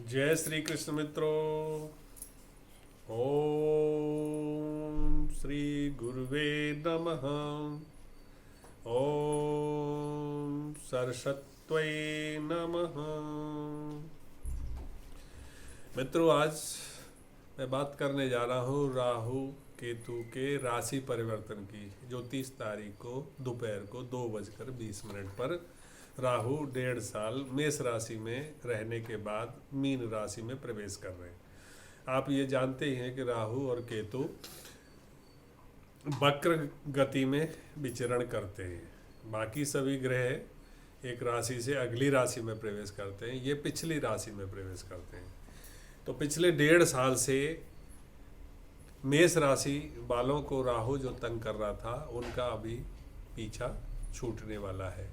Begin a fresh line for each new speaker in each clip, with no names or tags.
जय श्री कृष्ण मित्रों। ओम श्री गुरुवे नमः। ओम सरस्वत्यै नमः। मित्रों, आज मैं बात करने जा रहा हूँ राहु केतु के राशि परिवर्तन की, जो 30 तारीख को दोपहर को 2:20 पर राहु 1.5 साल मेष राशि में रहने के बाद मीन राशि में प्रवेश कर रहे हैं। आप ये जानते ही हैं कि राहु और केतु वक्र गति में विचरण करते हैं। बाकी सभी ग्रह एक राशि से अगली राशि में प्रवेश करते हैं, ये पिछली राशि में प्रवेश करते हैं। तो पिछले 1.5 साल से मेष राशि वालों को राहु जो तंग कर रहा था, उनका अभी पीछा छूटने वाला है।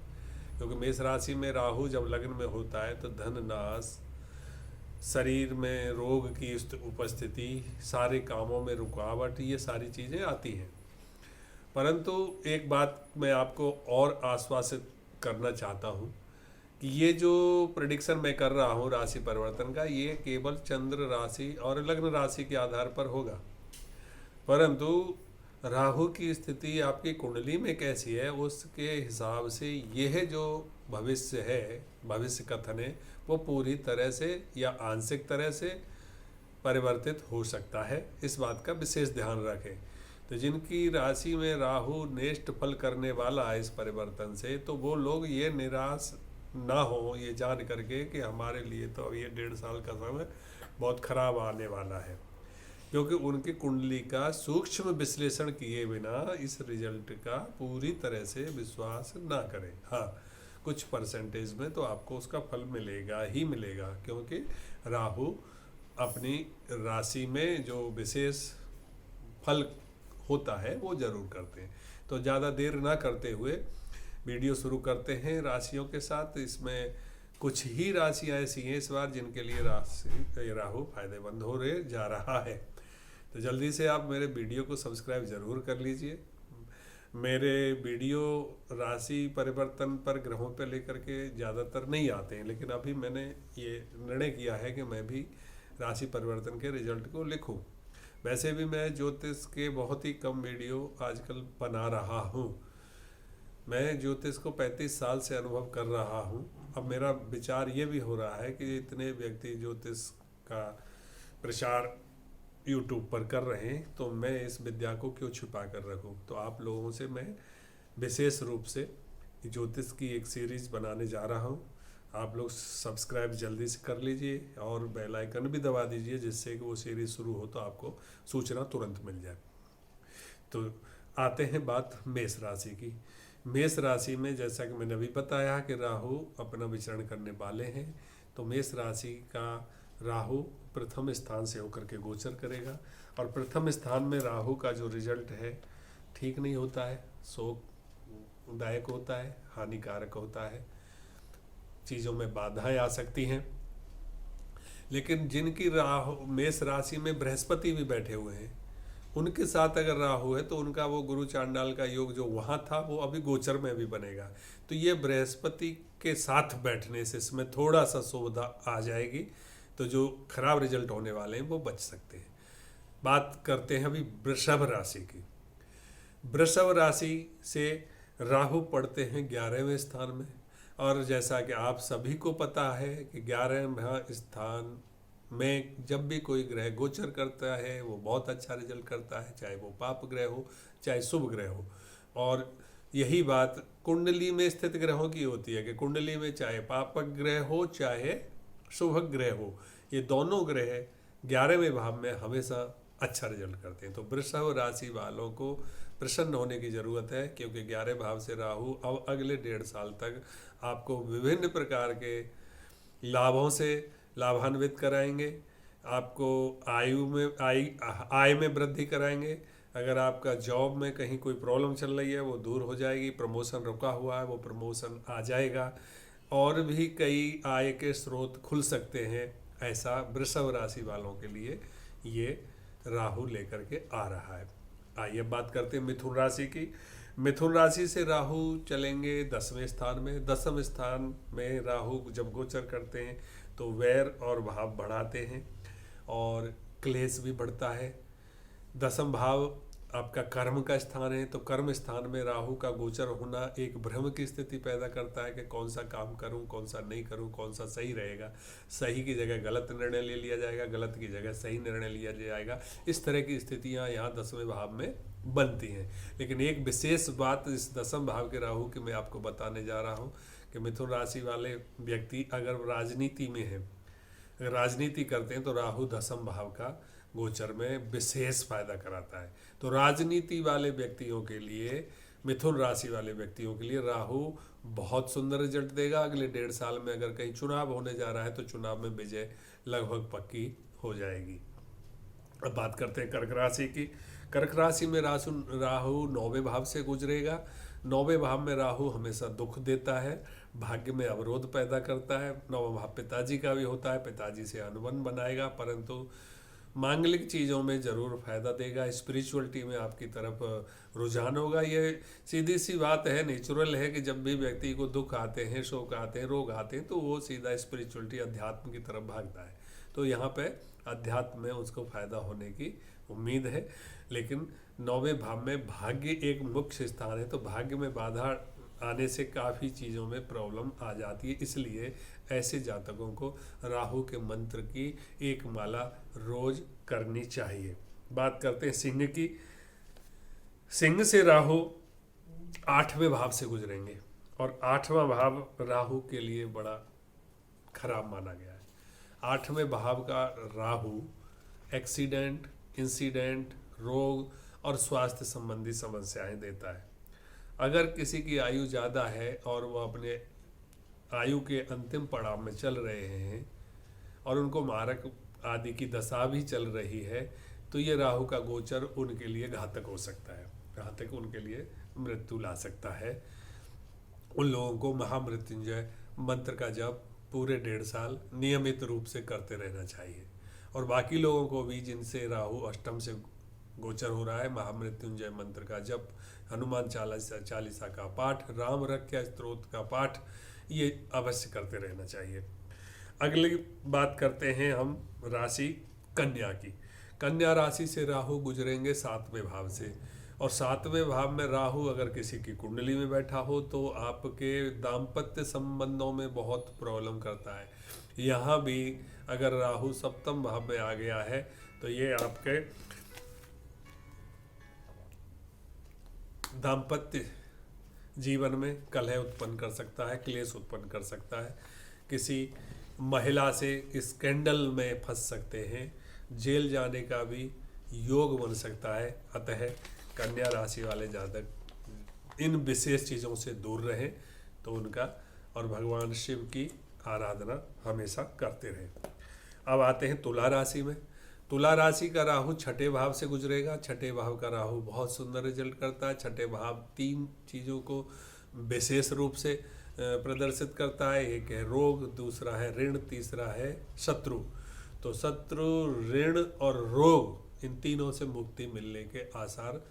क्योंकि मेष राशि में राहु जब लग्न में होता है तो धन नाश, शरीर में रोग की उपस्थिति, सारे कामों में रुकावट, ये सारी चीज़ें आती हैं। परंतु एक बात मैं आपको और आश्वासित करना चाहता हूँ कि ये जो प्रेडिक्शन मैं कर रहा हूँ राशि परिवर्तन का, ये केवल चंद्र राशि और लग्न राशि के आधार पर होगा। परंतु राहु की स्थिति आपकी कुंडली में कैसी है, उसके हिसाब से यह जो भविष्य है, भविष्य कथन है, वो पूरी तरह से या आंशिक तरह से परिवर्तित हो सकता है। इस बात का विशेष ध्यान रखें। तो जिनकी राशि में राहु नेष्ट फल करने वाला है इस परिवर्तन से, तो वो लोग ये निराश ना हो ये जान करके कि हमारे लिए तो अब ये 1.5 साल का समय बहुत खराब आने वाला है, क्योंकि उनकी कुंडली का सूक्ष्म विश्लेषण किए बिना इस रिजल्ट का पूरी तरह से विश्वास ना करें। हाँ, कुछ परसेंटेज में तो आपको उसका फल मिलेगा ही मिलेगा, क्योंकि राहु अपनी राशि में जो विशेष फल होता है वो जरूर करते हैं। तो ज़्यादा देर ना करते हुए वीडियो शुरू करते हैं राशियों के साथ। इसमें कुछ ही राशियाँ ऐसी हैं इस बार जिनके लिए राहु फायदेमंद हो रहे जा रहा है। तो जल्दी से आप मेरे वीडियो को सब्सक्राइब ज़रूर कर लीजिए। मेरे वीडियो राशि परिवर्तन पर ग्रहों पर लेकर के ज़्यादातर नहीं आते हैं, लेकिन अभी मैंने ये निर्णय किया है कि मैं भी राशि परिवर्तन के रिजल्ट को लिखूं। वैसे भी मैं ज्योतिष के बहुत ही कम वीडियो आजकल बना रहा हूं। मैं ज्योतिष को 35 साल से अनुभव कर रहा हूं। अब मेरा विचार ये भी हो रहा है कि इतने व्यक्ति ज्योतिष का प्रचार यूट्यूब पर कर रहे हैं, तो मैं इस विद्या को क्यों छुपा कर रखूं। तो आप लोगों से मैं विशेष रूप से ज्योतिष की एक सीरीज बनाने जा रहा हूं। आप लोग सब्सक्राइब जल्दी से कर लीजिए और बेल आइकन भी दबा दीजिए, जिससे कि वो सीरीज शुरू हो तो आपको सूचना तुरंत मिल जाए। तो आते हैं बात मेष राशि की। मेष राशि में जैसा कि मैंने अभी बताया कि राहु अपना विचरण करने वाले हैं, तो मेष राशि का राहु प्रथम स्थान से होकर के गोचर करेगा। और प्रथम स्थान में राहु का जो रिजल्ट है ठीक नहीं होता है, शोकदायक होता है, हानिकारक होता है, चीज़ों में बाधाएं आ सकती हैं। लेकिन जिनकी राहु मेष राशि में बृहस्पति भी बैठे हुए हैं, उनके साथ अगर राहु है तो उनका वो गुरु चांडाल का योग जो वहाँ था वो अभी गोचर में भी बनेगा। तो ये बृहस्पति के साथ बैठने से इसमें थोड़ा सा सुविधा आ जाएगी, तो जो खराब रिजल्ट होने वाले हैं वो बच सकते हैं। बात करते हैं अभी वृषभ राशि की। वृषभ राशि से राहु पढ़ते हैं 11वें स्थान में, और जैसा कि आप सभी को पता है कि 11वें स्थान में जब भी कोई ग्रह गोचर करता है वो बहुत अच्छा रिजल्ट करता है, चाहे वो पाप ग्रह हो चाहे शुभ ग्रह हो। और यही बात कुंडली में स्थित ग्रहों की होती है कि कुंडली में चाहे पापक ग्रह हो चाहे शुभ ग्रह हो, ये दोनों ग्रह 11वें भाव में हमेशा अच्छा रिजल्ट करते हैं। तो वृषभ राशि वालों को प्रसन्न होने की ज़रूरत है, क्योंकि 11 भाव से राहु अब अगले 1.5 साल तक आपको विभिन्न प्रकार के लाभों से लाभान्वित कराएंगे। आपको आय में वृद्धि कराएंगे। अगर आपका जॉब में कहीं कोई प्रॉब्लम चल रही है वो दूर हो जाएगी, प्रमोशन रुका हुआ है वो प्रमोशन आ जाएगा, और भी कई आय के स्रोत खुल सकते हैं। ऐसा वृषभ राशि वालों के लिए ये राहु लेकर के आ रहा है। आइए बात करते हैं मिथुन राशि की। मिथुन राशि से राहु चलेंगे 10वें स्थान में। 10वें स्थान में राहु जब गोचर करते हैं तो वैर और भाव बढ़ाते हैं और क्लेश भी बढ़ता है। 10वां भाव आपका कर्म का स्थान है, तो कर्म स्थान में राहु का गोचर होना एक भ्रम की स्थिति पैदा करता है कि कौन सा काम करूं, कौन सा नहीं करूं, कौन सा सही रहेगा। सही की जगह गलत निर्णय ले लिया जाएगा, गलत की जगह सही निर्णय लिया जाएगा। इस तरह की स्थितियां यहाँ 10वें भाव में बनती हैं। लेकिन एक विशेष बात इस 10वें भाव के राहु की मैं आपको बताने जा रहा हूँ कि मिथुन राशि वाले व्यक्ति अगर राजनीति में हैं, अगर राजनीति करते हैं, तो राहु 10वें भाव का गोचर में विशेष फायदा कराता है। तो राजनीति वाले व्यक्तियों के लिए, मिथुन राशि वाले व्यक्तियों के लिए राहु बहुत सुंदर रिजल्ट देगा। अगले 1.5 साल में अगर कहीं चुनाव होने जा रहा है तो चुनाव में विजय लगभग पक्की हो जाएगी। अब बात करते हैं कर्क राशि की। कर्क राशि में राहु 9वें भाव से गुजरेगा। 9वें भाव में राहु हमेशा दुख देता है, भाग्य में अवरोध पैदा करता है। 9वां भाव पिताजी का भी होता है, पिताजी से अनुबंध बनाएगा, परंतु मांगलिक चीज़ों में ज़रूर फायदा देगा। स्पिरिचुअलिटी में आपकी तरफ रुझान होगा। ये सीधी सी बात है, नेचुरल है कि जब भी व्यक्ति को दुख आते हैं, शोक आते हैं, रोग आते हैं, तो वो सीधा स्पिरिचुअलिटी, अध्यात्म की तरफ भागता है। तो यहाँ पे अध्यात्म में उसको फायदा होने की उम्मीद है। लेकिन 9वें भाव में भाग्य एक मुख्य स्थान है, तो भाग्य में बाधा आने से काफ़ी चीज़ों में प्रॉब्लम आ जाती है। इसलिए ऐसे जातकों को राहु के मंत्र की एक माला रोज करनी चाहिए। बात करते हैं सिंह की। सिंह से राहु 8वें भाव से गुजरेंगे और 8वां भाव राहु के लिए बड़ा खराब माना गया है। 8वें भाव का राहु एक्सीडेंट, इंसिडेंट, रोग और स्वास्थ्य संबंधी समस्याएं देता है। अगर किसी की आयु ज़्यादा है और वह अपने आयु के अंतिम पड़ाव में चल रहे हैं और उनको मारक आदि की दशा भी चल रही है, तो ये राहु का गोचर उनके लिए घातक हो सकता है, घातक उनके लिए मृत्यु ला सकता है। उन लोगों को महामृत्युंजय मंत्र का जप पूरे 1.5 साल नियमित रूप से करते रहना चाहिए। और बाकी लोगों को भी जिनसे राहु अष्टम से गोचर हो रहा है, महामृत्युंजय मंत्र का जप, हनुमान चालीसा का पाठ, राम रक्षा स्तोत्र का पाठ, ये अवश्य करते रहना चाहिए। अगली बात करते हैं हम राशि कन्या की। कन्या राशि से राहु गुजरेंगे 7वें भाव से, और 7वें भाव में राहु अगर किसी की कुंडली में बैठा हो तो आपके दाम्पत्य संबंधों में बहुत प्रॉब्लम करता है। यहाँ भी अगर राहु 7वें भाव में आ गया है तो ये आपके दाम्पत्य जीवन में कलह उत्पन्न कर सकता है, क्लेश उत्पन्न कर सकता है, किसी महिला से स्कैंडल में फंस सकते हैं, जेल जाने का भी योग बन सकता है। अतः कन्या राशि वाले जातक इन विशेष चीज़ों से दूर रहें तो उनका, और भगवान शिव की आराधना हमेशा करते रहें। अब आते हैं तुला राशि में। तुला राशि का राहु 6ठे भाव से गुजरेगा। 6ठे भाव का राहु बहुत सुंदर रिजल्ट करता है। 6ठे भाव 3 चीज़ों को विशेष रूप से प्रदर्शित करता है। एक है रोग, दूसरा है ऋण, तीसरा है शत्रु। तो शत्रु, ऋण और रोग, इन तीनों से मुक्ति मिलने के आसार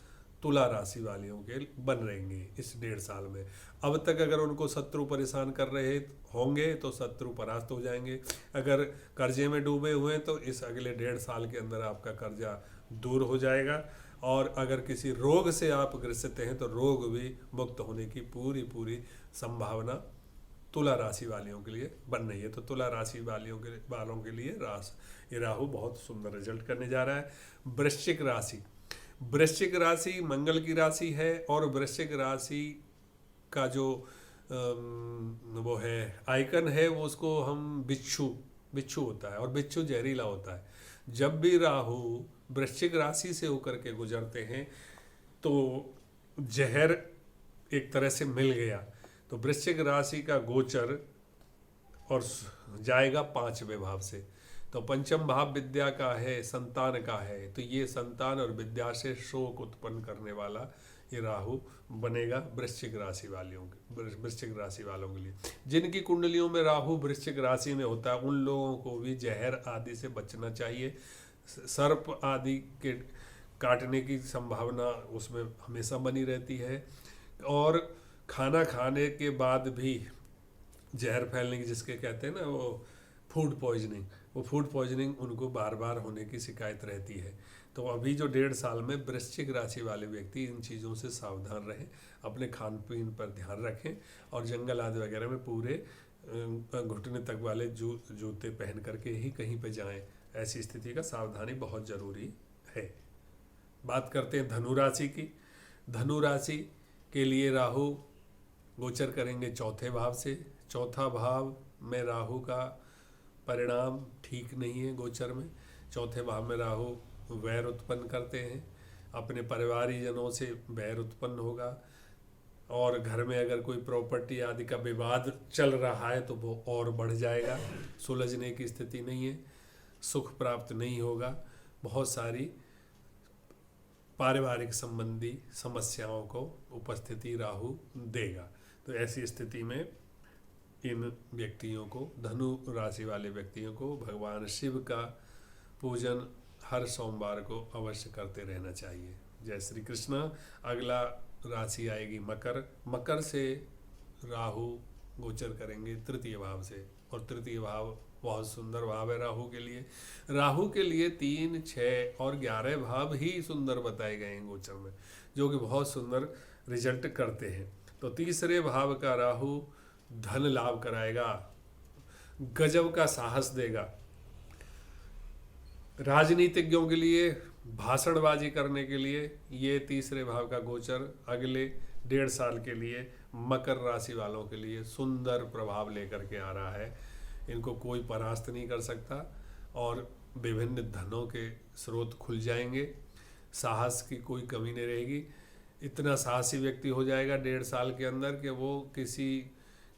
तुला राशि वालियों के बन रहेंगे इस 1.5 साल में। अब तक अगर उनको शत्रु परेशान कर रहे होंगे तो शत्रु परास्त हो जाएंगे। अगर कर्जे में डूबे हुए हैं तो इस अगले 1.5 साल के अंदर आपका कर्जा दूर हो जाएगा। और अगर किसी रोग से आप ग्रसित हैं तो रोग भी मुक्त होने की पूरी संभावना तुला राशि वालियों के लिए बन रही है। तो तुला राशि वालों के लिए ये राहु बहुत सुंदर रिजल्ट करने जा रहा है। वृश्चिक राशि। वृश्चिक राशि मंगल की राशि है और वृश्चिक राशि का जो वो है आइकन है वो उसको हम बिच्छू होता है और बिच्छू जहरीला होता है। जब भी राहु वृश्चिक राशि से होकर के गुजरते हैं तो जहर एक तरह से मिल गया। तो वृश्चिक राशि का गोचर और जाएगा 5वें भाव से। तो 5वां भाव विद्या का है, संतान का है। तो ये संतान और विद्या से शोक उत्पन्न करने वाला ये राहु बनेगा वृश्चिक राशि वालों के लिए। जिनकी कुंडलियों में राहु वृश्चिक राशि में होता है उन लोगों को भी जहर आदि से बचना चाहिए। सर्प आदि के काटने की संभावना उसमें हमेशा बनी रहती है। और खाना खाने के बाद भी जहर फैलने की, जिसके कहते हैं ना वो फूड पॉइजनिंग, वो फूड पॉइजनिंग उनको बार बार होने की शिकायत रहती है। तो अभी जो 1.5 साल में वृश्चिक राशि वाले व्यक्ति इन चीज़ों से सावधान रहें, अपने खान पीन पर ध्यान रखें और जंगल आदि वगैरह में पूरे घुटने तक वाले जूते पहन करके ही कहीं पे जाएं। ऐसी स्थिति का सावधानी बहुत ज़रूरी है। बात करते हैं धनु राशि की। धनु राशि के लिए राहु गोचर करेंगे चौथे भाव से। चौथा भाव में राहु का परिणाम ठीक नहीं है गोचर में। चौथे भाव में राहु वैर उत्पन्न करते हैं, अपने परिवारीजनों से वैर उत्पन्न होगा और घर में अगर कोई प्रॉपर्टी आदि का विवाद चल रहा है तो वो और बढ़ जाएगा। सुलझने की स्थिति नहीं है, सुख प्राप्त नहीं होगा, बहुत सारी पारिवारिक संबंधी समस्याओं को उपस्थिति राहु देगा। तो ऐसी स्थिति में इन व्यक्तियों को, धनु राशि वाले व्यक्तियों को भगवान शिव का पूजन हर सोमवार को अवश्य करते रहना चाहिए। जय श्री कृष्ण। अगला राशि आएगी मकर। मकर से राहु गोचर करेंगे तृतीय भाव से और तृतीय भाव बहुत सुंदर भाव है राहु के लिए। राहु के लिए 3, 6 और 11 भाव ही सुंदर बताए गए हैं गोचर में, जो कि बहुत सुंदर रिजल्ट करते हैं। तो तीसरे भाव का राहु धन लाभ कराएगा, गजब का साहस देगा। राजनीतिज्ञों के लिए, भाषणबाजी करने के लिए ये तीसरे भाव का गोचर अगले 1.5 साल के लिए मकर राशि वालों के लिए सुंदर प्रभाव लेकर के आ रहा है। इनको कोई परास्त नहीं कर सकता और विभिन्न धनों के स्रोत खुल जाएंगे। साहस की कोई कमी नहीं रहेगी। इतना साहसी व्यक्ति हो जाएगा 1.5 साल के अंदर कि वो किसी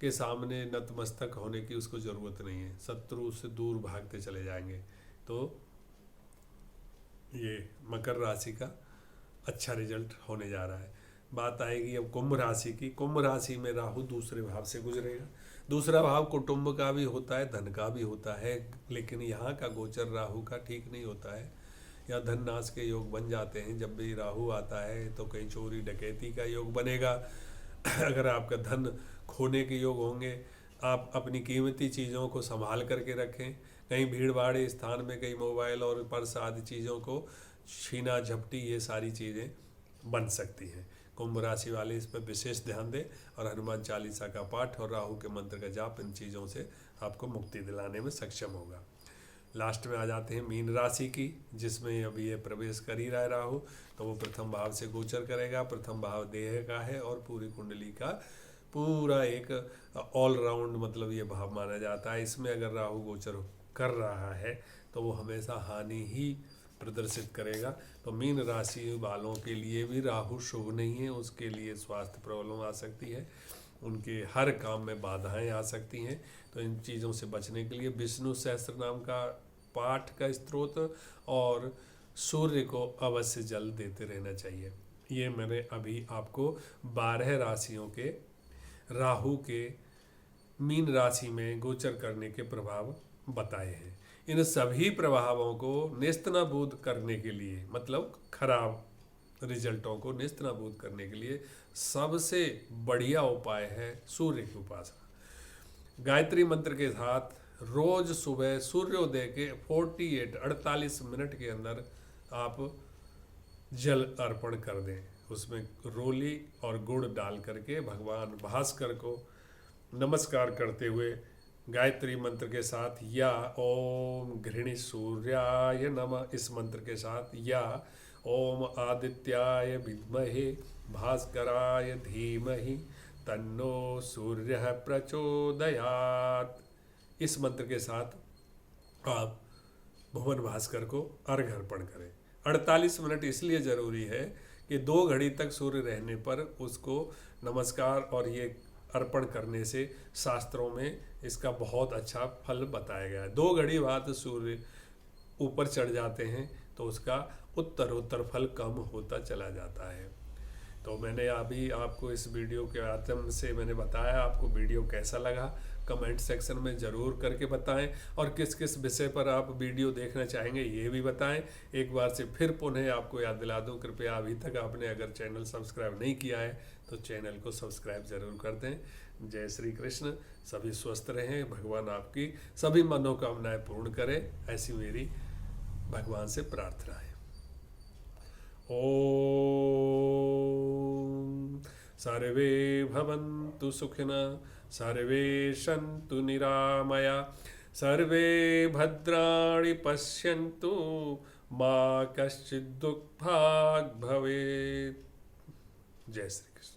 के सामने नतमस्तक होने की उसको ज़रूरत नहीं है, शत्रु से दूर भागते चले जाएंगे। तो ये मकर राशि का अच्छा रिजल्ट होने जा रहा है। बात आएगी अब कुंभ राशि की। कुंभ राशि में राहु दूसरे भाव से गुजरेगा। दूसरा भाव कुटुंब का भी होता है, धन का भी होता है, लेकिन यहाँ का गोचर राहु का ठीक नहीं होता है। या धन नाश के योग बन जाते हैं। जब भी राहु आता है तो कहीं चोरी डकैती का योग बनेगा। अगर आपका धन खोने के योग होंगे, आप अपनी कीमती चीज़ों को संभाल करके रखें। कहीं भीड़ भाड़ स्थान में कहीं मोबाइल और पर्स आदि चीज़ों को छीना झपटी, ये सारी चीज़ें बन सकती हैं। कुंभ राशि वाले इस पर विशेष ध्यान दें और हनुमान चालीसा का पाठ और राहु के मंत्र का जाप इन चीज़ों से आपको मुक्ति दिलाने में सक्षम होगा। लास्ट में आ जाते हैं मीन राशि की, जिसमें अभी ये प्रवेश कर ही रहा है राहु। तो वो प्रथम भाव से गोचर करेगा। प्रथम भाव देह का है और पूरी कुंडली का पूरा एक ऑलराउंड मतलब ये भाव माना जाता है। इसमें अगर राहु गोचर कर रहा है तो वो हमेशा हानि ही प्रदर्शित करेगा। तो मीन राशि वालों के लिए भी राहु शुभ नहीं है। उसके लिए स्वास्थ्य प्रॉब्लम आ सकती है, उनके हर काम में बाधाएं आ सकती हैं। तो इन चीज़ों से बचने के लिए विष्णु सहस्त्र नाम का पाठ का स्तोत्र और सूर्य को अवश्य जल देते रहना चाहिए। ये मैंने अभी आपको 12 राशियों के राहु के मीन राशि में गोचर करने के प्रभाव बताए हैं। इन सभी प्रभावों को नेस्तनाबूद करने के लिए, मतलब खराब रिजल्टों को नेस्तनाबूद करने के लिए सबसे बढ़िया उपाय है सूर्य की उपासना। गायत्री मंत्र के साथ रोज सुबह सूर्योदय के 48 मिनट के अंदर आप जल अर्पण कर दें। उसमें रोली और गुड़ डाल करके भगवान भास्कर को नमस्कार करते हुए गायत्री मंत्र के साथ या ओम घृणी सूर्याय नमः इस मंत्र के साथ या ओम आदित्याय विद्महे भास्कराय धीमहि तन्नो सूर्यः प्रचोदयात् इस मंत्र के साथ आप भुवन भास्कर को अर्घ्य अर्पण करें। 48 मिनट इसलिए ज़रूरी है कि 2 घड़ी तक सूर्य रहने पर उसको नमस्कार और ये अर्पण करने से शास्त्रों में इसका बहुत अच्छा फल बताया गया है। 2 घड़ी बाद सूर्य ऊपर चढ़ जाते हैं तो उसका उत्तरोत्तर फल कम होता चला जाता है। तो मैंने अभी आपको इस वीडियो के माध्यम से मैंने बताया। आपको वीडियो कैसा लगा कमेंट सेक्शन में ज़रूर करके बताएं और किस किस विषय पर आप वीडियो देखना चाहेंगे ये भी बताएं। एक बार से फिर पुनः आपको याद दिला दूं, कृपया अभी तक आपने अगर चैनल सब्सक्राइब नहीं किया है तो चैनल को सब्सक्राइब जरूर कर दें। जय श्री कृष्ण। सभी स्वस्थ रहें, भगवान आपकी सभी मनोकामनाएं पूर्ण करे, ऐसी मेरी भगवान से प्रार्थना है। ओम सर्वे भवन्तु सुखिनः, सर्वे सन्तु निरामया, सर्वे भद्राणि पश्यन्तु, मा कश्चित् दुःखभाग् भवेत्। जय श्री कृष्ण।